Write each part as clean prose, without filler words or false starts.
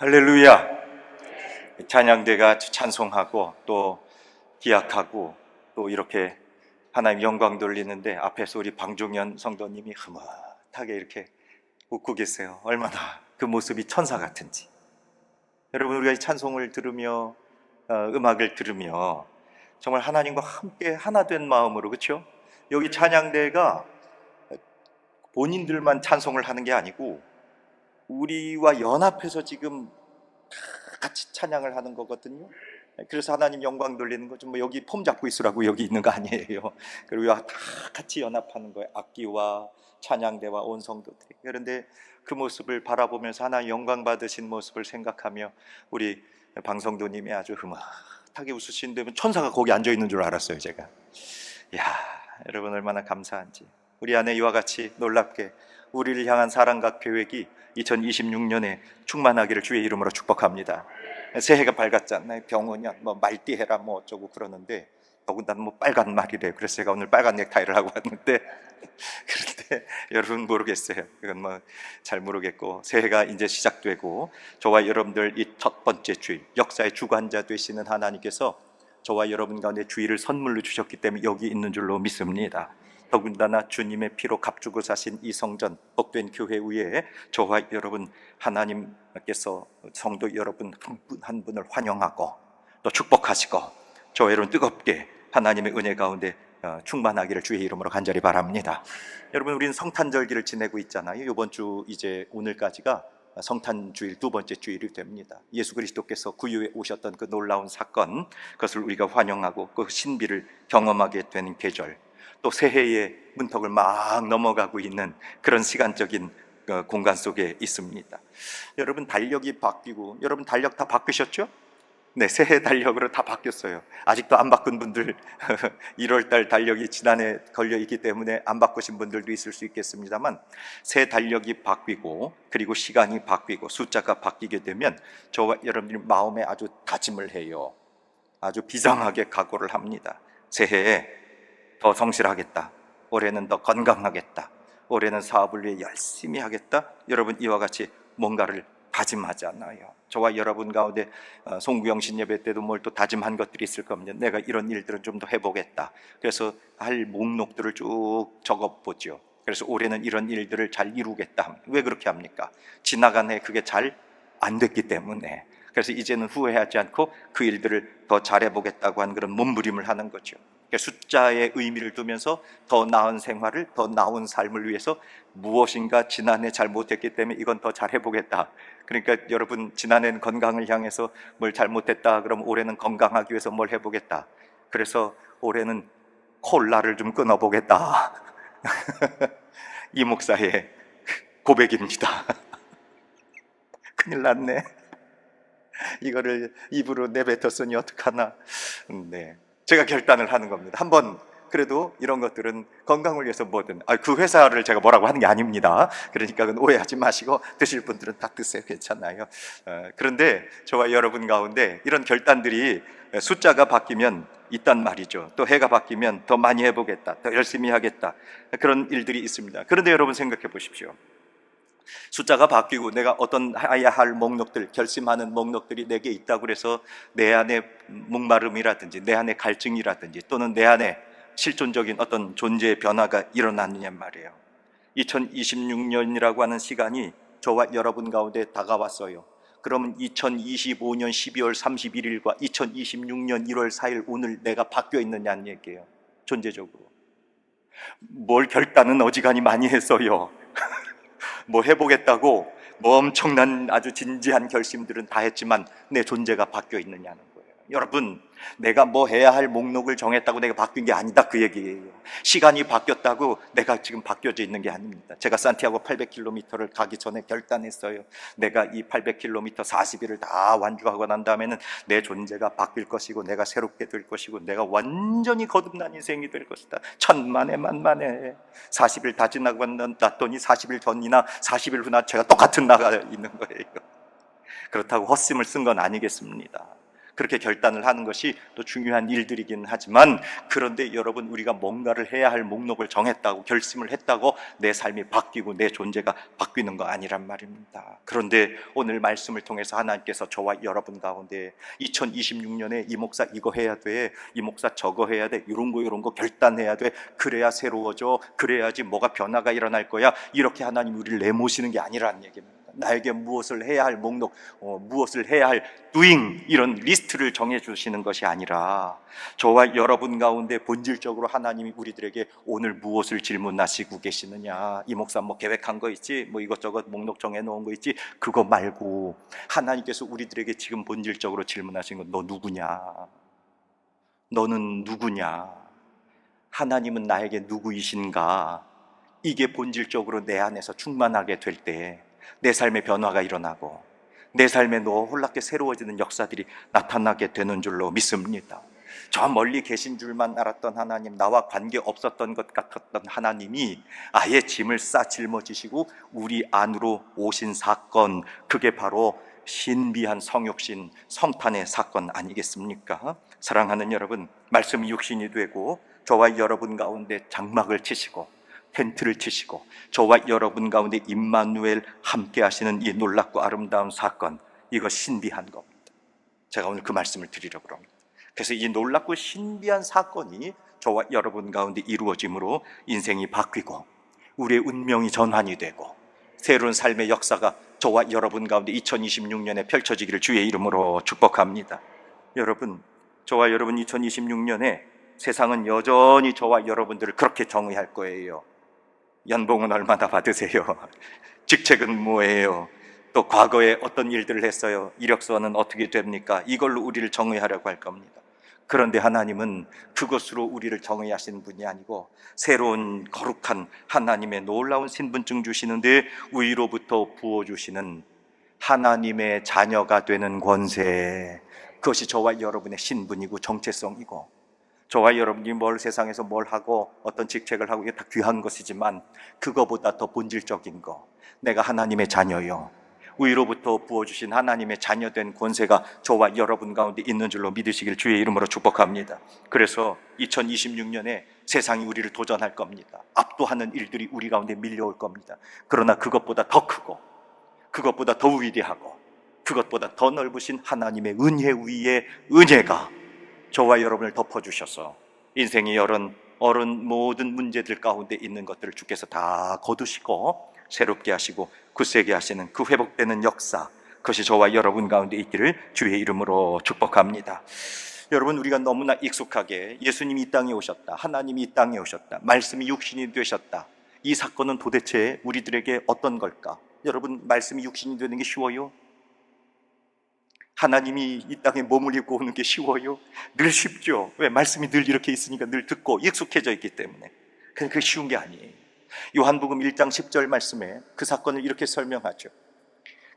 할렐루야. 찬양대가 찬송하고 또 기악하고 또 이렇게 하나님 영광 돌리는데 앞에서 우리 방종현 성도님이 흐뭇하게 이렇게 웃고 계세요. 얼마나 그 모습이 천사 같은지. 여러분, 우리가 이 찬송을 들으며 음악을 들으며 정말 하나님과 함께 하나 된 마음으로, 그렇죠? 여기 찬양대가 본인들만 찬송을 하는 게 아니고 우리와 연합해서 지금 같이 찬양을 하는 거거든요. 그래서 하나님 영광 돌리는 거죠. 뭐 여기 폼 잡고 있으라고 여기 있는 거 아니에요. 그리고 다 같이 연합하는 거예요. 악기와 찬양대와 온 성도들이. 그런데 그 모습을 바라보면서 하나님 영광 받으신 모습을 생각하며 우리 방성도님이 아주 흐뭇하게 웃으시는데 천사가 거기 앉아 있는 줄 알았어요, 제가. 야, 여러분 얼마나 감사한지. 우리 안에 이와 같이 놀랍게 우리를 향한 사랑과 계획이 2026년에 충만하기를 주의 이름으로 축복합니다. 새해가 밝았잖아요. 병원이야 뭐 말띠해라 뭐 어쩌고 그러는데 더군다나 뭐 빨간 말이래요. 그래서 제가 오늘 빨간 넥타이를 하고 왔는데 그런데 여러분 모르겠어요. 그건 뭐 잘 모르겠고, 새해가 이제 시작되고 저와 여러분들 이 첫 번째 주일, 역사의 주관자 되시는 하나님께서 저와 여러분 가운데 주일을 선물로 주셨기 때문에 여기 있는 줄로 믿습니다. 더군다나 주님의 피로 값주고 사신 이 성전, 복된 교회 위에 저와 여러분 하나님께서 성도 여러분 한 분 한 분을 환영하고 또 축복하시고 저와 여러분 뜨겁게 하나님의 은혜 가운데 충만하기를 주의 이름으로 간절히 바랍니다. 여러분, 우리는 성탄절기를 지내고 있잖아요. 이번 주 이제 오늘까지가 성탄주일 두 번째 주일이 됩니다. 예수 그리스도께서 구유에 오셨던 그 놀라운 사건, 그것을 우리가 환영하고 그 신비를 경험하게 되는 계절, 또 새해의 문턱을 막 넘어가고 있는 그런 시간적인 공간 속에 있습니다. 여러분 달력이 바뀌고, 여러분 달력 다 바꾸셨죠? 네, 새해 달력으로 다 바뀌었어요. 아직도 안 바꾼 분들 1월달 달력이 지난해 걸려 있기 때문에 안 바꾸신 분들도 있을 수 있겠습니다만, 새 달력이 바뀌고 그리고 시간이 바뀌고 숫자가 바뀌게 되면 저와 여러분들이 마음에 아주 다짐을 해요. 아주 비장하게 각오를 합니다. 새해에 더 성실하겠다, 올해는 더 건강하겠다, 올해는 사업을 위해 열심히 하겠다. 여러분 이와 같이 뭔가를 다짐하잖아요. 저와 여러분 가운데 송구영 신예배 때도 뭘 또 다짐한 것들이 있을 겁니다. 내가 이런 일들은 좀 더 해보겠다. 그래서 할 목록들을 쭉 적어보죠. 그래서 올해는 이런 일들을 잘 이루겠다. 왜 그렇게 합니까? 지나간 해 그게 잘 안 됐기 때문에. 그래서 이제는 후회하지 않고 그 일들을 더 잘해보겠다고 하는 그런 몸부림을 하는 거죠. 숫자의 의미를 두면서 더 나은 생활을, 더 나은 삶을 위해서 무엇인가 지난해 잘 못했기 때문에 이건 더 잘해보겠다. 그러니까 여러분, 지난해는 건강을 향해서 뭘 잘못했다 그럼 올해는 건강하기 위해서 뭘 해보겠다. 그래서 올해는 콜라를 좀 끊어보겠다. 이 목사의 고백입니다. 큰일 났네. 이거를 입으로 내뱉었으니 어떡하나. 네, 제가 결단을 하는 겁니다. 한번 그래도 이런 것들은 건강을 위해서 뭐든, 그 회사를 제가 뭐라고 하는 게 아닙니다. 그러니까 오해하지 마시고 드실 분들은 다 드세요. 괜찮아요. 그런데 저와 여러분 가운데 이런 결단들이 숫자가 바뀌면 있단 말이죠. 또 해가 바뀌면 더 많이 해보겠다, 더 열심히 하겠다, 그런 일들이 있습니다. 그런데 여러분 생각해 보십시오. 숫자가 바뀌고 내가 어떤 해야 할 목록들, 결심하는 목록들이 내게 있다고 해서 내 안에 목마름이라든지 내 안에 갈증이라든지 또는 내 안에 실존적인 어떤 존재의 변화가 일어나느냐 말이에요. 2026년이라고 하는 시간이 저와 여러분 가운데 다가왔어요. 그러면 2025년 12월 31일과 2026년 1월 4일 오늘 내가 바뀌어 있느냐는 얘기예요. 존재적으로. 뭘 결단은 어지간히 많이 했어요. 뭐 해보겠다고 뭐 엄청난 아주 진지한 결심들은 다 했지만 내 존재가 바뀌어 있느냐는 거예요. 여러분, 내가 뭐 해야 할 목록을 정했다고 내가 바뀐 게 아니다, 그 얘기예요. 시간이 바뀌었다고 내가 지금 바뀌어져 있는 게 아닙니다. 제가 산티아고 800km를 가기 전에 결단했어요. 내가 이 800km 40일을 다 완주하고 난 다음에는 내 존재가 바뀔 것이고 내가 새롭게 될 것이고 내가 완전히 거듭난 인생이 될 것이다. 천만에 만만에 40일 다 지나고 났더니 40일 전이나 40일 후나 제가 똑같은 나가 있는 거예요. 그렇다고 헛심을 쓴 건 아니겠습니다. 그렇게 결단을 하는 것이 또 중요한 일들이긴 하지만, 그런데 여러분, 우리가 뭔가를 해야 할 목록을 정했다고 결심을 했다고 내 삶이 바뀌고 내 존재가 바뀌는 거 아니란 말입니다. 그런데 오늘 말씀을 통해서 하나님께서 저와 여러분 가운데 2026년에 이 목사 이거 해야 돼, 이 목사 저거 해야 돼, 이런 거 결단해야 돼, 그래야 새로워져, 그래야지 뭐가 변화가 일어날 거야, 이렇게 하나님 우리를 내모시는 게 아니라는 얘기입니다. 나에게 무엇을 해야 할 목록, 무엇을 해야 할 doing, 이런 리스트를 정해주시는 것이 아니라 저와 여러분 가운데 본질적으로 하나님이 우리들에게 오늘 무엇을 질문하시고 계시느냐, 이 목사 뭐 계획한 거 있지, 뭐 이것저것 목록 정해놓은 거 있지, 그거 말고 하나님께서 우리들에게 지금 본질적으로 질문하시는 건 너 누구냐, 너는 누구냐, 하나님은 나에게 누구이신가, 이게 본질적으로 내 안에서 충만하게 될 때 내 삶의 변화가 일어나고 내 삶에 놀랍게 새로워지는 역사들이 나타나게 되는 줄로 믿습니다. 저 멀리 계신 줄만 알았던 하나님, 나와 관계 없었던 것 같았던 하나님이 아예 짐을 싸 짊어지시고 우리 안으로 오신 사건, 그게 바로 신비한 성육신, 성탄의 사건 아니겠습니까? 사랑하는 여러분, 말씀이 육신이 되고 저와 여러분 가운데 장막을 치시고 텐트를 치시고 저와 여러분 가운데 임마누엘 함께 하시는 이 놀랍고 아름다운 사건, 이거 신비한 겁니다. 제가 오늘 그 말씀을 드리려고 합니다. 그래서 이 놀랍고 신비한 사건이 저와 여러분 가운데 이루어짐으로 인생이 바뀌고 우리의 운명이 전환이 되고 새로운 삶의 역사가 저와 여러분 가운데 2026년에 펼쳐지기를 주의 이름으로 축복합니다. 여러분, 저와 여러분 2026년에 세상은 여전히 저와 여러분들을 그렇게 정의할 거예요. 연봉은 얼마나 받으세요? 직책은 뭐예요? 또 과거에 어떤 일들을 했어요? 이력서는 어떻게 됩니까? 이걸로 우리를 정의하려고 할 겁니다. 그런데 하나님은 그것으로 우리를 정의하시는 분이 아니고 새로운 거룩한 하나님의 놀라운 신분증 주시는데 위로부터 부어주시는 하나님의 자녀가 되는 권세, 그것이 저와 여러분의 신분이고 정체성이고, 저와 여러분이 세상에서 뭘 하고 어떤 직책을 하고 이게 다 귀한 것이지만 그거보다 더 본질적인 거, 내가 하나님의 자녀요, 위로부터 부어주신 하나님의 자녀된 권세가 저와 여러분 가운데 있는 줄로 믿으시길 주의 이름으로 축복합니다. 그래서 2026년에 세상이 우리를 도전할 겁니다. 압도하는 일들이 우리 가운데 밀려올 겁니다. 그러나 그것보다 더 크고 그것보다 더 위대하고 그것보다 더 넓으신 하나님의 은혜 위에 은혜가 저와 여러분을 덮어주셔서 인생의 어른 모든 문제들 가운데 있는 것들을 주께서 다 거두시고 새롭게 하시고 굳세게 하시는 그 회복되는 역사, 그것이 저와 여러분 가운데 있기를 주의 이름으로 축복합니다. 여러분, 우리가 너무나 익숙하게 예수님이 이 땅에 오셨다, 하나님이 이 땅에 오셨다, 말씀이 육신이 되셨다, 이 사건은 도대체 우리들에게 어떤 걸까? 여러분, 말씀이 육신이 되는 게 쉬워요? 하나님이 이 땅에 몸을 입고 오는 게 쉬워요? 늘 쉽죠. 왜? 말씀이 늘 이렇게 있으니까 늘 듣고 익숙해져 있기 때문에. 그게 쉬운 게 아니에요. 요한복음 1장 10절 말씀에 그 사건을 이렇게 설명하죠.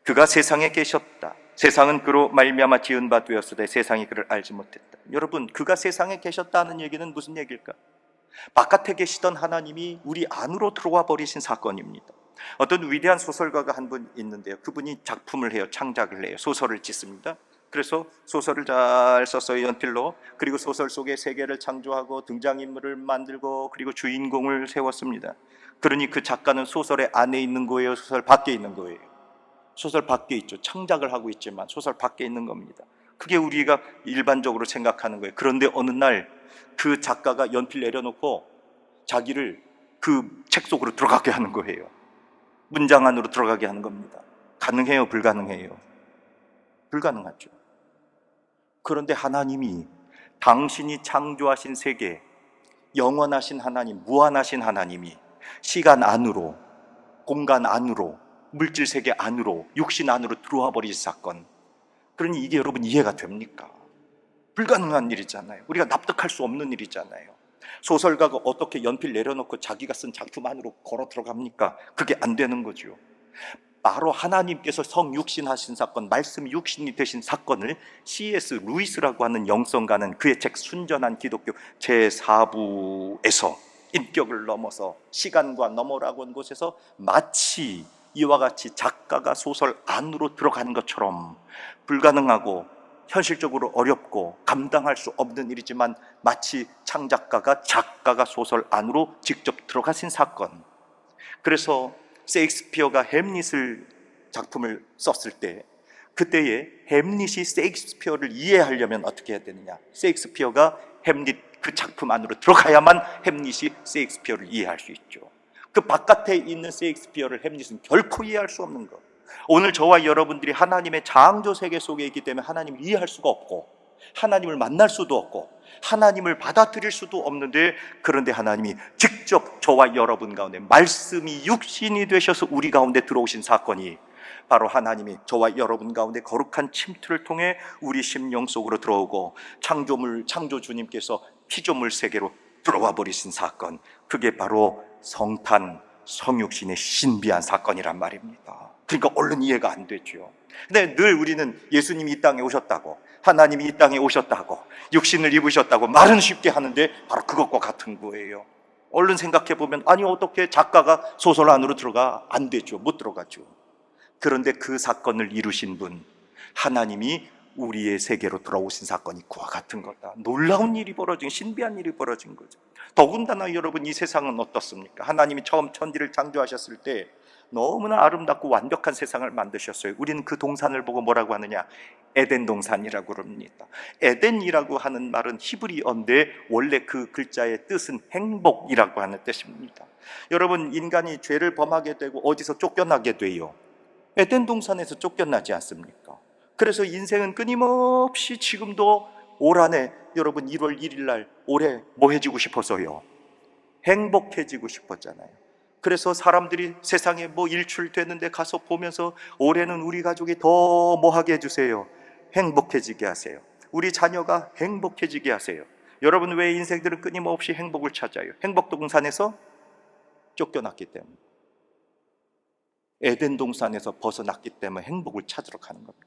그가 세상에 계셨다. 세상은 그로 말미암아 지은 바 되었으되 세상이 그를 알지 못했다. 여러분, 그가 세상에 계셨다는 얘기는 무슨 얘기일까? 바깥에 계시던 하나님이 우리 안으로 들어와 버리신 사건입니다. 어떤 위대한 소설가가 한 분 있는데요, 그분이 작품을 해요. 창작을 해요. 소설을 짓습니다. 그래서 소설을 잘 썼어요, 연필로. 그리고 소설 속에 세계를 창조하고 등장인물을 만들고 그리고 주인공을 세웠습니다. 그러니 그 작가는 소설의 안에 있는 거예요, 소설 밖에 있는 거예요? 소설 밖에 있죠. 창작을 하고 있지만 소설 밖에 있는 겁니다. 그게 우리가 일반적으로 생각하는 거예요. 그런데 어느 날 그 작가가 연필 내려놓고 자기를 그 책 속으로 들어가게 하는 거예요. 문장 안으로 들어가게 하는 겁니다. 가능해요? 불가능해요? 불가능하죠. 그런데 하나님이 당신이 창조하신 세계, 영원하신 하나님, 무한하신 하나님이 시간 안으로, 공간 안으로, 물질 세계 안으로, 육신 안으로 들어와 버린 사건, 그러니 이게 여러분 이해가 됩니까? 불가능한 일이잖아요. 우리가 납득할 수 없는 일이잖아요. 소설가가 어떻게 연필 내려놓고 자기가 쓴 작품 안으로 걸어 들어갑니까? 그게 안 되는 거죠. 바로 하나님께서 성육신하신 사건, 말씀이 육신이 되신 사건을 C.S. 루이스라고 하는 영성가는 그의 책 순전한 기독교 제4부에서 인격을 넘어서 시간과 너머라고 하는 곳에서 마치 이와 같이 작가가 소설 안으로 들어가는 것처럼 불가능하고 현실적으로 어렵고 감당할 수 없는 일이지만 마치 작가가 소설 안으로 직접 들어가신 사건. 그래서 셰익스피어가 햄릿을 작품을 썼을 때 그때에 햄릿이 셰익스피어를 이해하려면 어떻게 해야 되느냐, 셰익스피어가 햄릿 그 작품 안으로 들어가야만 햄릿이 셰익스피어를 이해할 수 있죠. 그 바깥에 있는 셰익스피어를 햄릿은 결코 이해할 수 없는 것. 오늘 저와 여러분들이 하나님의 창조 세계 속에 있기 때문에 하나님을 이해할 수가 없고 하나님을 만날 수도 없고 하나님을 받아들일 수도 없는데, 그런데 하나님이 직접 저와 여러분 가운데 말씀이 육신이 되셔서 우리 가운데 들어오신 사건이 바로 하나님이 저와 여러분 가운데 거룩한 침투를 통해 우리 심령 속으로 들어오고 창조 주님께서 피조물 세계로 들어와 버리신 사건, 그게 바로 성탄 성육신의 신비한 사건이란 말입니다. 그러니까 얼른 이해가 안 되죠. 근데 늘 우리는 예수님이 이 땅에 오셨다고, 하나님이 이 땅에 오셨다고, 육신을 입으셨다고 말은 쉽게 하는데 바로 그것과 같은 거예요. 얼른 생각해 보면, 아니 어떻게 작가가 소설 안으로 들어가? 안 되죠. 못 들어가죠. 그런데 그 사건을 이루신 분, 하나님이 우리의 세계로 돌아오신 사건이 그와 같은 거다. 놀라운 일이 벌어진, 신비한 일이 벌어진 거죠. 더군다나 여러분, 이 세상은 어떻습니까? 하나님이 처음 천지를 창조하셨을 때 너무나 아름답고 완벽한 세상을 만드셨어요. 우리는 그 동산을 보고 뭐라고 하느냐? 에덴 동산이라고 그럽니다. 에덴이라고 하는 말은 히브리어인데 원래 그 글자의 뜻은 행복이라고 하는 뜻입니다. 여러분, 인간이 죄를 범하게 되고 어디서 쫓겨나게 돼요? 에덴 동산에서 쫓겨나지 않습니까? 그래서 인생은 끊임없이 지금도 올 한해 여러분 1월 1일 날 올해 뭐 해지고 싶어서요? 행복해지고 싶었잖아요. 그래서 사람들이 세상에 뭐 일출되는데 가서 보면서 올해는 우리 가족이 더 뭐 하게 해주세요? 행복해지게 하세요. 우리 자녀가 행복해지게 하세요. 여러분, 왜 인생들은 끊임없이 행복을 찾아요? 행복 동산에서 쫓겨났기 때문에, 에덴 동산에서 벗어났기 때문에 행복을 찾으러 가는 겁니다.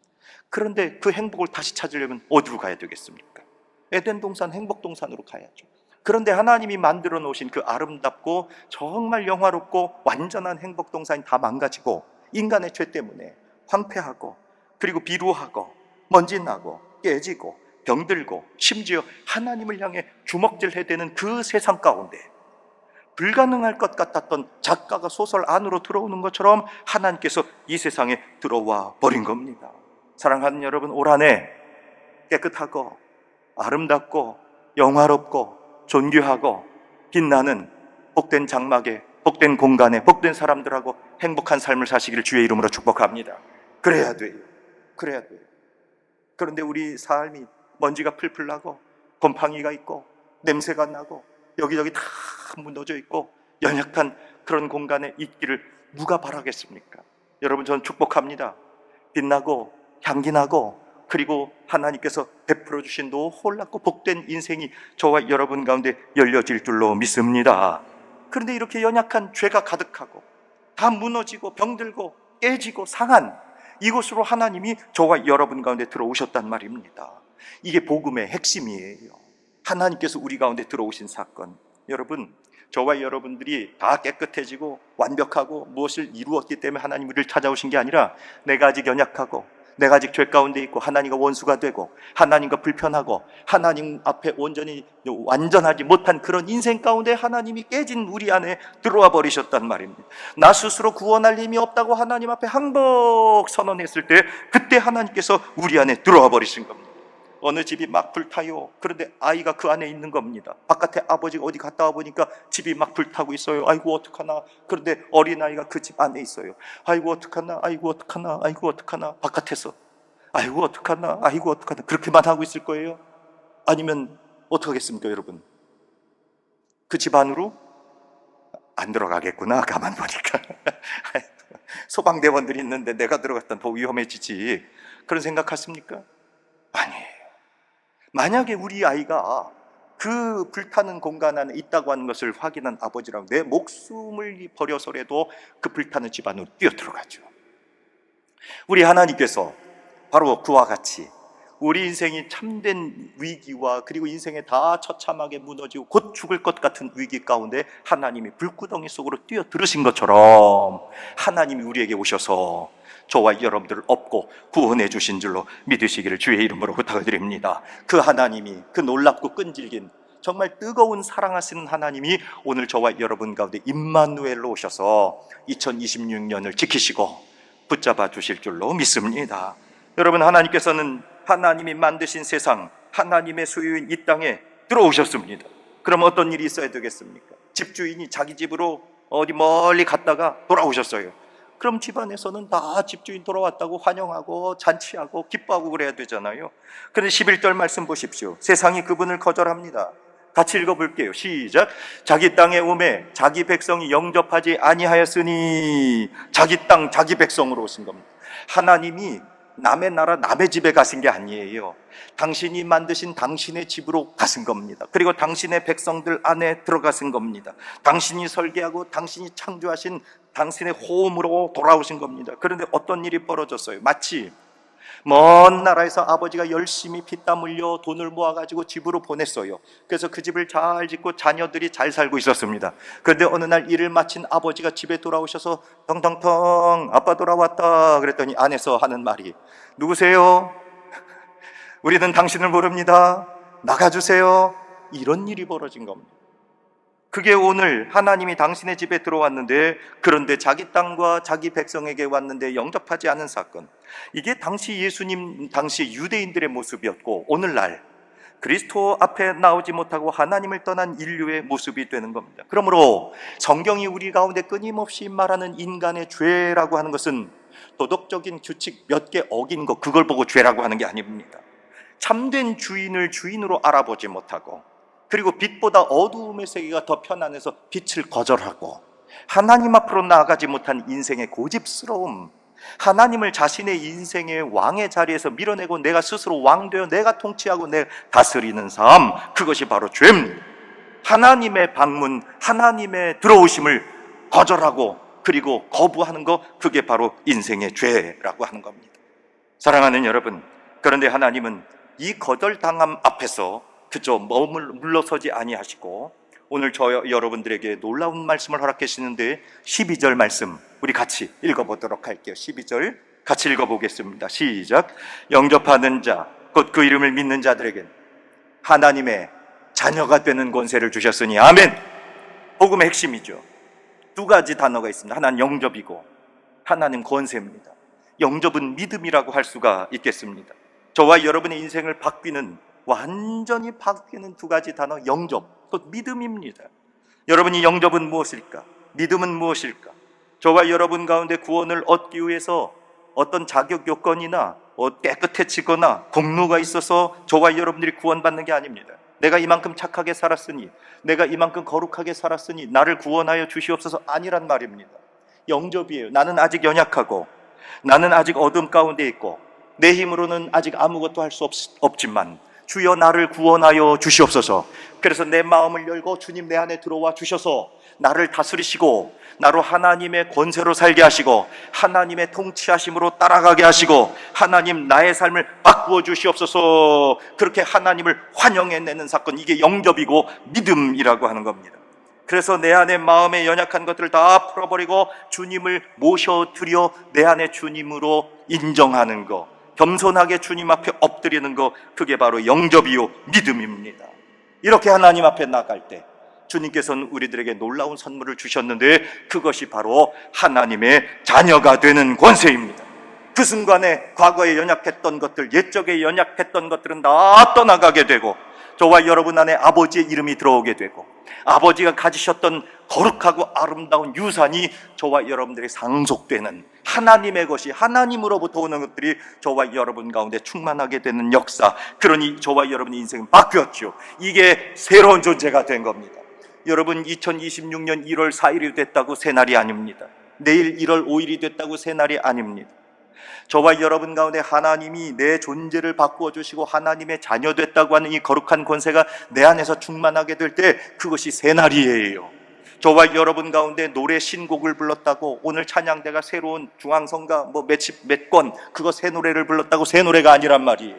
그런데 그 행복을 다시 찾으려면 어디로 가야 되겠습니까? 에덴 동산, 행복 동산으로 가야죠. 그런데 하나님이 만들어 놓으신 그 아름답고 정말 영화롭고 완전한 행복 동산이 다 망가지고 인간의 죄 때문에 황폐하고, 그리고 비루하고 먼지 나고 깨지고 병들고 심지어 하나님을 향해 주먹질해야 되는 그 세상 가운데 불가능할 것 같았던 작가가 소설 안으로 들어오는 것처럼 하나님께서 이 세상에 들어와 버린 겁니다. 사랑하는 여러분, 올 한해 깨끗하고 아름답고 영화롭고 존귀하고 빛나는 복된 장막에, 복된 공간에, 복된 사람들하고 행복한 삶을 사시기를 주의 이름으로 축복합니다. 그래야 돼요. 그래야 돼요. 그런데 우리 삶이 먼지가 풀풀 나고 곰팡이가 있고 냄새가 나고 여기저기 다 무너져 있고 연약한 그런 공간에 있기를 누가 바라겠습니까? 여러분, 저는 축복합니다. 빛나고 향기나고 그리고 하나님께서 베풀어 주신 노홀랐고 복된 인생이 저와 여러분 가운데 열려질 줄로 믿습니다. 그런데 이렇게 연약한 죄가 가득하고 다 무너지고 병들고 깨지고 상한 이곳으로 하나님이 저와 여러분 가운데 들어오셨단 말입니다. 이게 복음의 핵심이에요. 하나님께서 우리 가운데 들어오신 사건. 여러분, 저와 여러분들이 다 깨끗해지고 완벽하고 무엇을 이루었기 때문에 하나님 우리를 찾아오신 게 아니라, 내가 아직 연약하고 내가 아직 죄 가운데 있고 하나님과 원수가 되고 하나님과 불편하고 하나님 앞에 온전히 완전하지 못한 그런 인생 가운데 하나님이 깨진 우리 안에 들어와 버리셨단 말입니다. 나 스스로 구원할 힘이 없다고 하나님 앞에 항복 선언했을 때 그때 하나님께서 우리 안에 들어와 버리신 겁니다. 어느 집이 막 불타요. 그런데 아이가 그 안에 있는 겁니다. 바깥에 아버지가 어디 갔다 와보니까 집이 막 불타고 있어요. 아이고 어떡하나. 그런데 어린아이가 그 집 안에 있어요. 아이고 어떡하나, 아이고 어떡하나, 아이고 어떡하나. 바깥에서 아이고 어떡하나, 아이고 어떡하나. 그렇게만 하고 있을 거예요? 아니면 어떡하겠습니까 여러분? 그 집 안으로 안 들어가겠구나 가만 보니까. 소방대원들이 있는데 내가 들어갔다 더 위험해지지, 그런 생각하십니까? 아니에요. 만약에 우리 아이가 그 불타는 공간 안에 있다고 하는 것을 확인한 아버지라면 내 목숨을 버려서라도 그 불타는 집 안으로 뛰어들어가죠. 우리 하나님께서 바로 그와 같이 우리 인생이 참된 위기와 그리고 인생에 다 처참하게 무너지고 곧 죽을 것 같은 위기 가운데 하나님이 불구덩이 속으로 뛰어들으신 것처럼 하나님이 우리에게 오셔서 저와 여러분들을 업고 구원해 주신 줄로 믿으시기를 주의 이름으로 부탁을 드립니다. 그 하나님이, 그 놀랍고 끈질긴 정말 뜨거운 사랑하시는 하나님이 오늘 저와 여러분 가운데 임마누엘로 오셔서 2026년을 지키시고 붙잡아 주실 줄로 믿습니다. 여러분, 하나님께서는 하나님이 만드신 세상, 하나님의 소유인 이 땅에 들어오셨습니다. 그럼 어떤 일이 있어야 되겠습니까? 집주인이 자기 집으로 어디 멀리 갔다가 돌아오셨어요. 그럼 집안에서는 다 집주인 돌아왔다고 환영하고 잔치하고 기뻐하고 그래야 되잖아요. 그런데 11절 말씀 보십시오. 세상이 그분을 거절합니다. 같이 읽어볼게요. 시작. 자기 땅에 오매 자기 백성이 영접하지 아니하였으니. 자기 땅 자기 백성으로 오신 겁니다. 하나님이 남의 나라 남의 집에 가신 게 아니에요. 당신이 만드신 당신의 집으로 가신 겁니다. 그리고 당신의 백성들 안에 들어가신 겁니다. 당신이 설계하고 당신이 창조하신 당신의 호흡으로 돌아오신 겁니다. 그런데 어떤 일이 벌어졌어요? 마치 먼 나라에서 아버지가 열심히 피땀 흘려 돈을 모아가지고 집으로 보냈어요. 그래서 그 집을 잘 짓고 자녀들이 잘 살고 있었습니다. 그런데 어느 날 일을 마친 아버지가 집에 돌아오셔서 텅텅텅 아빠 돌아왔다 그랬더니 안에서 하는 말이, 누구세요? 우리는 당신을 모릅니다. 나가주세요. 이런 일이 벌어진 겁니다. 그게 오늘 하나님이 당신의 집에 들어왔는데, 그런데 자기 땅과 자기 백성에게 왔는데 영접하지 않은 사건. 이게 당시 예수님, 당시 유대인들의 모습이었고, 오늘날 그리스도 앞에 나오지 못하고 하나님을 떠난 인류의 모습이 되는 겁니다. 그러므로 성경이 우리 가운데 끊임없이 말하는 인간의 죄라고 하는 것은 도덕적인 규칙 몇 개 어긴 것, 그걸 보고 죄라고 하는 게 아닙니다. 참된 주인을 주인으로 알아보지 못하고, 그리고 빛보다 어두움의 세계가 더 편안해서 빛을 거절하고, 하나님 앞으로 나아가지 못한 인생의 고집스러움, 하나님을 자신의 인생의 왕의 자리에서 밀어내고 내가 스스로 왕되어 내가 통치하고 내가 다스리는 삶, 그것이 바로 죄입니다. 하나님의 방문, 하나님의 들어오심을 거절하고 그리고 거부하는 것, 그게 바로 인생의 죄라고 하는 겁니다. 사랑하는 여러분, 그런데 하나님은 이 거절당함 앞에서 그저 물러서지 아니하시고 오늘 여러분들에게 놀라운 말씀을 허락하시는데, 12절 말씀 우리 같이 읽어보도록 할게요. 12절 같이 읽어보겠습니다. 시작. 영접하는 자, 곧 그 이름을 믿는 자들에겐 하나님의 자녀가 되는 권세를 주셨으니. 아멘. 복음의 핵심이죠. 두 가지 단어가 있습니다. 하나는 영접이고 하나는 권세입니다. 영접은 믿음이라고 할 수가 있겠습니다. 저와 여러분의 인생을 바뀌는, 완전히 바뀌는 두 가지 단어, 영접, 곧 믿음입니다. 여러분이 영접은 무엇일까? 믿음은 무엇일까? 저와 여러분 가운데 구원을 얻기 위해서 어떤 자격 요건이나 깨끗해지거나 공로가 있어서 저와 여러분들이 구원받는 게 아닙니다. 내가 이만큼 착하게 살았으니, 내가 이만큼 거룩하게 살았으니 나를 구원하여 주시옵소서, 아니란 말입니다. 영접이에요. 나는 아직 연약하고 나는 아직 어둠 가운데 있고 내 힘으로는 아직 아무것도 할 수 없지만 주여 나를 구원하여 주시옵소서. 그래서 내 마음을 열고 주님 내 안에 들어와 주셔서 나를 다스리시고 나로 하나님의 권세로 살게 하시고 하나님의 통치하심으로 따라가게 하시고 하나님 나의 삶을 바꾸어 주시옵소서. 그렇게 하나님을 환영해내는 사건, 이게 영접이고 믿음이라고 하는 겁니다. 그래서 내 안에 마음의 연약한 것들을 다 풀어버리고 주님을 모셔드려 내 안에 주님으로 인정하는 것, 겸손하게 주님 앞에 엎드리는 것, 그게 바로 영접이요 믿음입니다. 이렇게 하나님 앞에 나갈 때 주님께서는 우리들에게 놀라운 선물을 주셨는데, 그것이 바로 하나님의 자녀가 되는 권세입니다. 그 순간에 과거에 연약했던 것들, 옛적에 연약했던 것들은 다 떠나가게 되고 저와 여러분 안에 아버지의 이름이 들어오게 되고 아버지가 가지셨던 거룩하고 아름다운 유산이 저와 여러분들이 상속되는, 하나님의 것이 하나님으로부터 오는 것들이 저와 여러분 가운데 충만하게 되는 역사, 그러니 저와 여러분의 인생은 바뀌었죠. 이게 새로운 존재가 된 겁니다. 여러분, 2026년 1월 4일이 됐다고 새날이 아닙니다. 내일 1월 5일이 됐다고 새날이 아닙니다. 저와 여러분 가운데 하나님이 내 존재를 바꾸어 주시고 하나님의 자녀 됐다고 하는 이 거룩한 권세가 내 안에서 충만하게 될 때, 그것이 새날이에요. 저와 여러분 가운데 노래 신곡을 불렀다고 오늘 찬양대가 새로운 중앙성가 몇 권, 그거 새 노래를 불렀다고 새 노래가 아니란 말이에요.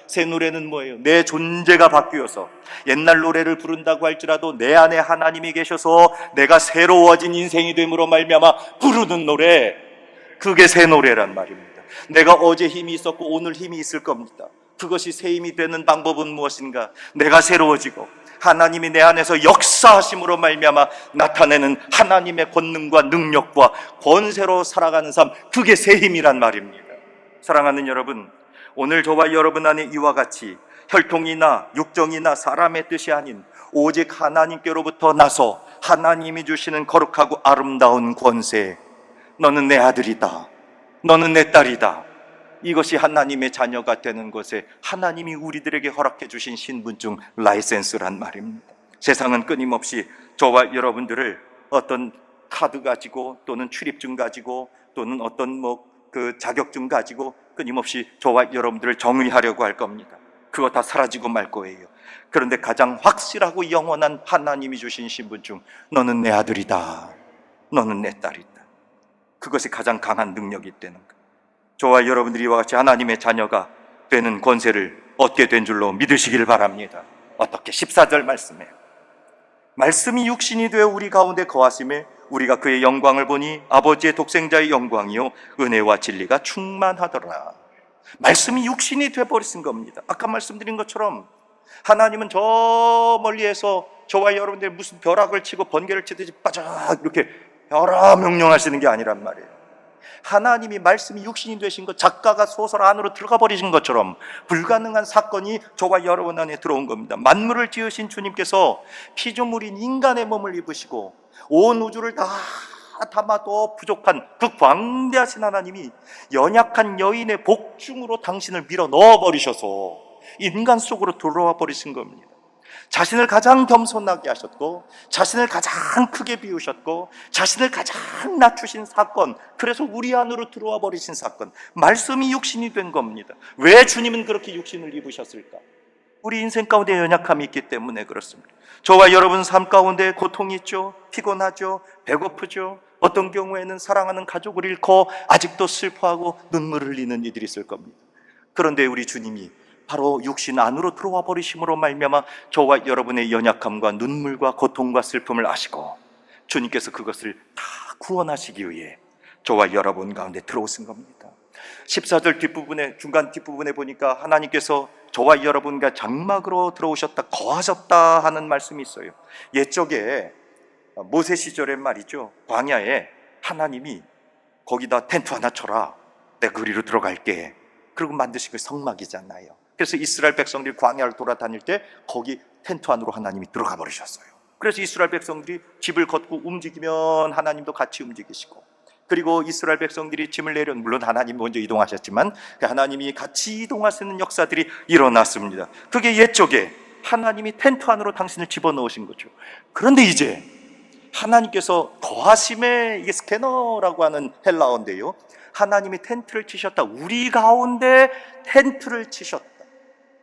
새 노래는 뭐예요? 내 존재가 바뀌어서 옛날 노래를 부른다고 할지라도 내 안에 하나님이 계셔서 내가 새로워진 인생이 됨으로 말미암아 부르는 노래, 그게 새 노래란 말입니다. 내가 어제 힘이 있었고 오늘 힘이 있을 겁니다. 그것이 새 힘이 되는 방법은 무엇인가? 내가 새로워지고 하나님이 내 안에서 역사하심으로 말미암아 나타내는 하나님의 권능과 능력과 권세로 살아가는 삶, 그게 새 힘이란 말입니다. 사랑하는 여러분, 오늘 저와 여러분 안에 이와 같이 혈통이나 육정이나 사람의 뜻이 아닌 오직 하나님께로부터 나서 하나님이 주시는 거룩하고 아름다운 권세, 너는 내 아들이다, 너는 내 딸이다, 이것이 하나님의 자녀가 되는 것에 하나님이 우리들에게 허락해 주신 신분증 라이센스란 말입니다. 세상은 끊임없이 저와 여러분들을 어떤 카드 가지고 또는 출입증 가지고 또는 어떤 그 자격증 가지고 끊임없이 저와 여러분들을 정의하려고 할 겁니다. 그거 다 사라지고 말 거예요. 그런데 가장 확실하고 영원한 하나님이 주신 신분증, 너는 내 아들이다, 너는 내 딸이다, 그것이 가장 강한 능력이 되는 거예요. 저와 여러분들이 이와 같이 하나님의 자녀가 되는 권세를 얻게 된 줄로 믿으시길 바랍니다. 어떻게? 14절 말씀이에요. 말씀이 육신이 되어 우리 가운데 거하심에 우리가 그의 영광을 보니 아버지의 독생자의 영광이요 은혜와 진리가 충만하더라. 말씀이 육신이 되어버리신 겁니다. 아까 말씀드린 것처럼 하나님은 저 멀리에서 저와 여러분들 무슨 벼락을 치고 번개를 치듯이 빠작 이렇게 여러 명령하시는 게 아니란 말이에요. 하나님이 말씀이 육신이 되신 것, 작가가 소설 안으로 들어가 버리신 것처럼 불가능한 사건이 저와 여러분 안에 들어온 겁니다. 만물을 지으신 주님께서 피조물인 인간의 몸을 입으시고 온 우주를 다 담아도 부족한 그 광대하신 하나님이 연약한 여인의 복중으로 당신을 밀어 넣어버리셔서 인간 속으로 들어와 버리신 겁니다. 자신을 가장 겸손하게 하셨고 자신을 가장 크게 비우셨고 자신을 가장 낮추신 사건, 그래서 우리 안으로 들어와 버리신 사건, 말씀이 육신이 된 겁니다. 왜 주님은 그렇게 육신을 입으셨을까? 우리 인생 가운데 연약함이 있기 때문에 그렇습니다. 저와 여러분 삶 가운데 고통이 있죠. 피곤하죠. 배고프죠. 어떤 경우에는 사랑하는 가족을 잃고 아직도 슬퍼하고 눈물을 흘리는 이들이 있을 겁니다. 그런데 우리 주님이 바로 육신 안으로 들어와 버리심으로 말미암아 저와 여러분의 연약함과 눈물과 고통과 슬픔을 아시고 주님께서 그것을 다 구원하시기 위해 저와 여러분 가운데 들어오신 겁니다. 14절 뒷부분에, 중간 뒷부분에 보니까 하나님께서 저와 여러분과 장막으로 들어오셨다, 거하셨다 하는 말씀이 있어요. 옛적에 모세 시절의 말이죠. 광야에 하나님이 거기다 텐트 하나 쳐라, 내가 그리로 들어갈게, 그리고 만드신 게 성막이잖아요. 그래서 이스라엘 백성들이 광야를 돌아다닐 때 거기 텐트 안으로 하나님이 들어가 버리셨어요. 그래서 이스라엘 백성들이 집을 걷고 움직이면 하나님도 같이 움직이시고, 그리고 이스라엘 백성들이 짐을 내려, 물론 하나님 먼저 이동하셨지만 하나님이 같이 이동하시는 역사들이 일어났습니다. 그게 옛적에 하나님이 텐트 안으로 당신을 집어넣으신 거죠. 그런데 이제 하나님께서 거하심의, 이게 스캐너라고 하는 헬라어인데요, 하나님이 텐트를 치셨다, 우리 가운데 텐트를 치셨다.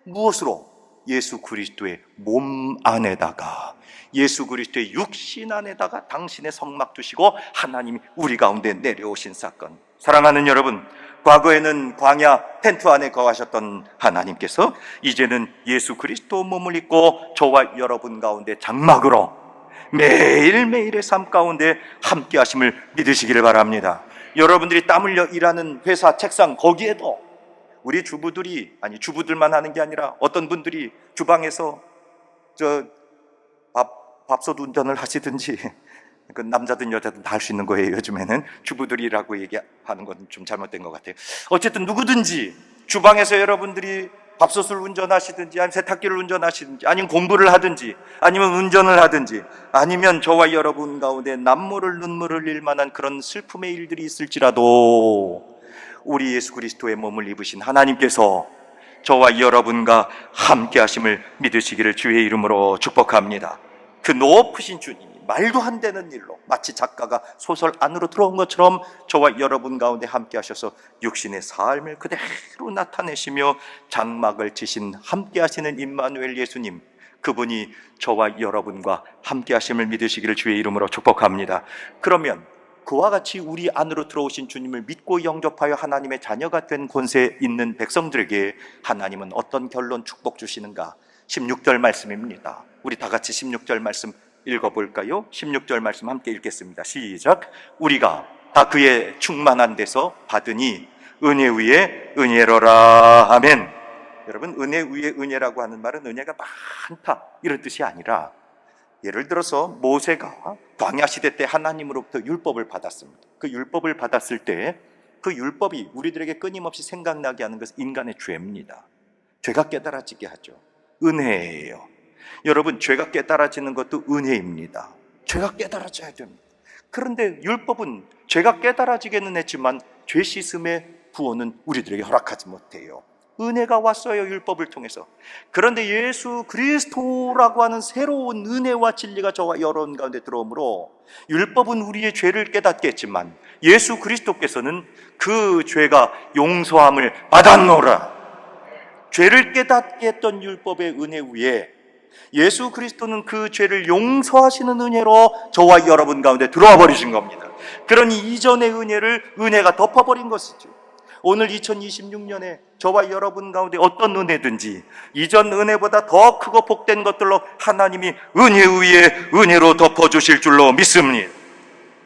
무엇으로? 예수 그리스도의 몸 안에다가, 예수 그리스도의 육신 안에다가 당신의 성막 두시고 하나님이 우리 가운데 내려오신 사건. 사랑하는 여러분, 과거에는 광야 텐트 안에 거하셨던 하나님께서 이제는 예수 그리스도 몸을 입고 저와 여러분 가운데 장막으로 매일매일의 삶 가운데 함께 하심을 믿으시기를 바랍니다. 여러분들이 땀 흘려 일하는 회사 책상, 거기에도 우리 주부들이, 아니 주부들만 하는 게 아니라 어떤 분들이 주방에서 밥솥 운전을 하시든지, 그 남자든 여자든 다 할 수 있는 거예요. 요즘에는 주부들이라고 얘기하는 건 좀 잘못된 것 같아요. 어쨌든 누구든지 주방에서 여러분들이 밥솥을 운전하시든지 아니면 세탁기를 운전하시든지 아니면 공부를 하든지 아니면 운전을 하든지 아니면 저와 여러분 가운데 남모를 눈물을 흘릴 만한 그런 슬픔의 일들이 있을지라도 우리 예수 그리스도의 몸을 입으신 하나님께서 저와 여러분과 함께 하심을 믿으시기를 주의 이름으로 축복합니다. 그 높으신 주님이 말도 안 되는 일로 마치 작가가 소설 안으로 들어온 것처럼 저와 여러분 가운데 함께 하셔서 육신의 삶을 그대로 나타내시며 장막을 치신 함께 하시는 임마누엘 예수님, 그분이 저와 여러분과 함께 하심을 믿으시기를 주의 이름으로 축복합니다. 그러면 그와 같이 우리 안으로 들어오신 주님을 믿고 영접하여 하나님의 자녀가 된 권세 있는 백성들에게 하나님은 어떤 결론 축복 주시는가? 16절 말씀입니다. 우리 다 같이 16절 말씀 읽어볼까요? 16절 말씀 함께 읽겠습니다. 시작. 우리가 다 그의 충만한 데서 받으니 은혜 위에 은혜로라. 아멘. 여러분, 은혜 위에 은혜라고 하는 말은 은혜가 많다 이런 뜻이 아니라, 예를 들어서 모세가 광야 시대 때 하나님으로부터 율법을 받았습니다. 그 율법을 받았을 때 그 율법이 우리들에게 끊임없이 생각나게 하는 것은 인간의 죄입니다. 죄가 깨달아지게 하죠. 은혜예요. 여러분, 죄가 깨달아지는 것도 은혜입니다. 죄가 깨달아져야 됩니다. 그런데 율법은 죄가 깨달아지게는 했지만 죄 씻음의 구원은 우리들에게 허락하지 못해요. 은혜가 왔어요, 율법을 통해서. 그런데 예수 그리스도라고 하는 새로운 은혜와 진리가 저와 여러분 가운데 들어오므로, 율법은 우리의 죄를 깨닫게 했지만 예수 그리스도께서는 그 죄가 용서함을 받았노라. 죄를 깨닫게 했던 율법의 은혜 위에 예수 그리스도는 그 죄를 용서하시는 은혜로 저와 여러분 가운데 들어와 버리신 겁니다. 그러니 이전의 은혜가 덮어버린 것이죠. 오늘 2026년에 저와 여러분 가운데 어떤 은혜든지 이전 은혜보다 더 크고 복된 것들로 하나님이 은혜 위에 은혜로 덮어주실 줄로 믿습니다.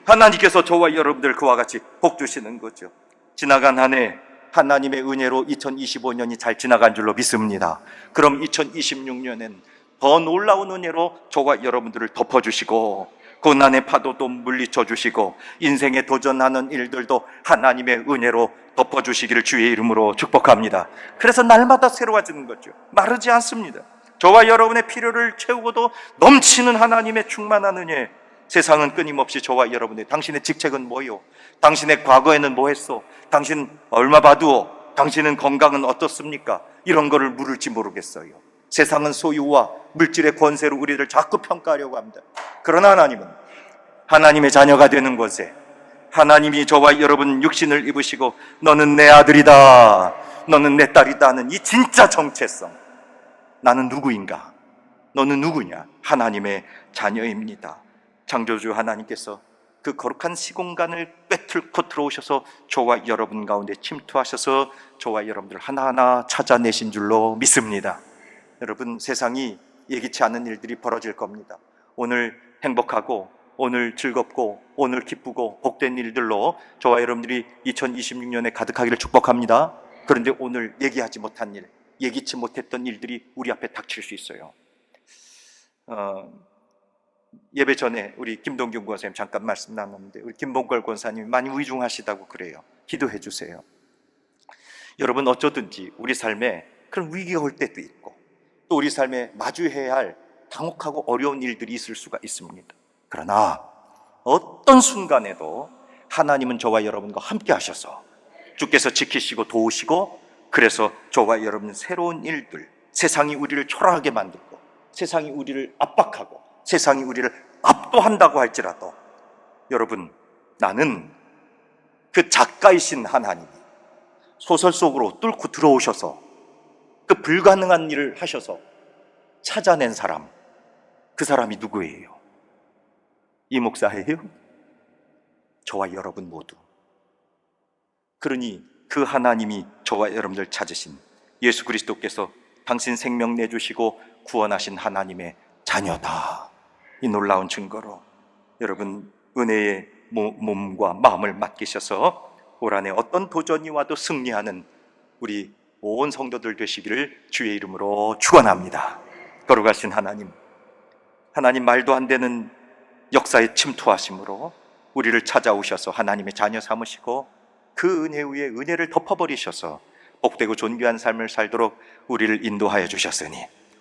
하나님께서 저와 여러분들 그와 같이 복 주시는 거죠. 지나간 한 해 하나님의 은혜로 2025년이 잘 지나간 줄로 믿습니다. 그럼 2026년엔 더 놀라운 은혜로 저와 여러분들을 덮어주시고, 고난의 파도도 물리쳐 주시고, 인생에 도전하는 일들도 하나님의 은혜로 덮어주시기를 주의 이름으로 축복합니다. 그래서 날마다 새로워지는 거죠. 마르지 않습니다. 저와 여러분의 필요를 채우고도 넘치는 하나님의 충만한 은혜. 세상은 끊임없이 저와 여러분의, 당신의 직책은 뭐요? 당신의 과거에는 뭐 했어? 당신 얼마 봐두어? 당신은 건강은 어떻습니까? 이런 거를 물을지 모르겠어요. 세상은 소유와 물질의 권세로 우리를 자꾸 평가하려고 합니다. 그러나 하나님은 하나님의 자녀가 되는 것에, 하나님이 저와 여러분 육신을 입으시고 너는 내 아들이다, 너는 내 딸이다 하는 이 진짜 정체성, 나는 누구인가? 너는 누구냐? 하나님의 자녀입니다. 창조주 하나님께서 그 거룩한 시공간을 꿰뚫고 들어오셔서 저와 여러분 가운데 침투하셔서 저와 여러분들 하나하나 찾아내신 줄로 믿습니다. 여러분, 세상이 예기치 않은 일들이 벌어질 겁니다. 오늘 행복하고, 오늘 즐겁고, 오늘 기쁘고 복된 일들로 저와 여러분들이 2026년에 가득하기를 축복합니다. 그런데 오늘 얘기하지 못한 일, 예기치 못했던 일들이 우리 앞에 닥칠 수 있어요. 예배 전에 우리 김동균 권사님 잠깐 말씀 나눴는데, 우리 김봉걸 권사님이 많이 위중하시다고 그래요. 기도해 주세요. 여러분, 어쩌든지 우리 삶에 그런 위기가 올 때도 있고, 또 우리 삶에 마주해야 할 당혹하고 어려운 일들이 있을 수가 있습니다. 그러나 어떤 순간에도 하나님은 저와 여러분과 함께 하셔서 주께서 지키시고 도우시고, 그래서 저와 여러분 새로운 일들, 세상이 우리를 초라하게 만들고 세상이 우리를 압박하고 세상이 우리를 압도한다고 할지라도, 여러분, 나는 그 작가이신 하나님이 소설 속으로 뚫고 들어오셔서 그 불가능한 일을 하셔서 찾아낸 사람, 그 사람이 누구예요? 이 목사예요? 저와 여러분 모두. 그러니 그 하나님이 저와 여러분들 찾으신 예수 그리스도께서 당신 생명 내주시고 구원하신 하나님의 자녀다, 이 놀라운 증거로 여러분 은혜의 몸과 마음을 맡기셔서 올 한해 어떤 도전이 와도 승리하는 우리 온 성도들 되시기를 주의 이름으로 축원합니다. 거룩하신 하나님, 하나님 말도 안 되는 역사에 침투하심으로 우리를 찾아오셔서 하나님의 자녀 삼으시고 그 은혜 위에 은혜를 덮어버리셔서 복되고 존귀한 삶을 살도록 우리를 인도하여 주셨으니,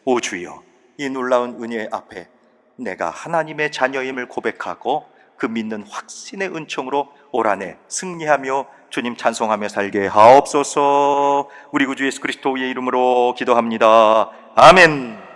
오 주여, 이 놀라운 은혜 앞에 내가 하나님의 자녀임을 고백하고 그 믿는 확신의 은총으로 올 한해 승리하며 주님 찬송하며 살게 하옵소서. 우리 구주 예수 그리스도의 이름으로 기도합니다. 아멘.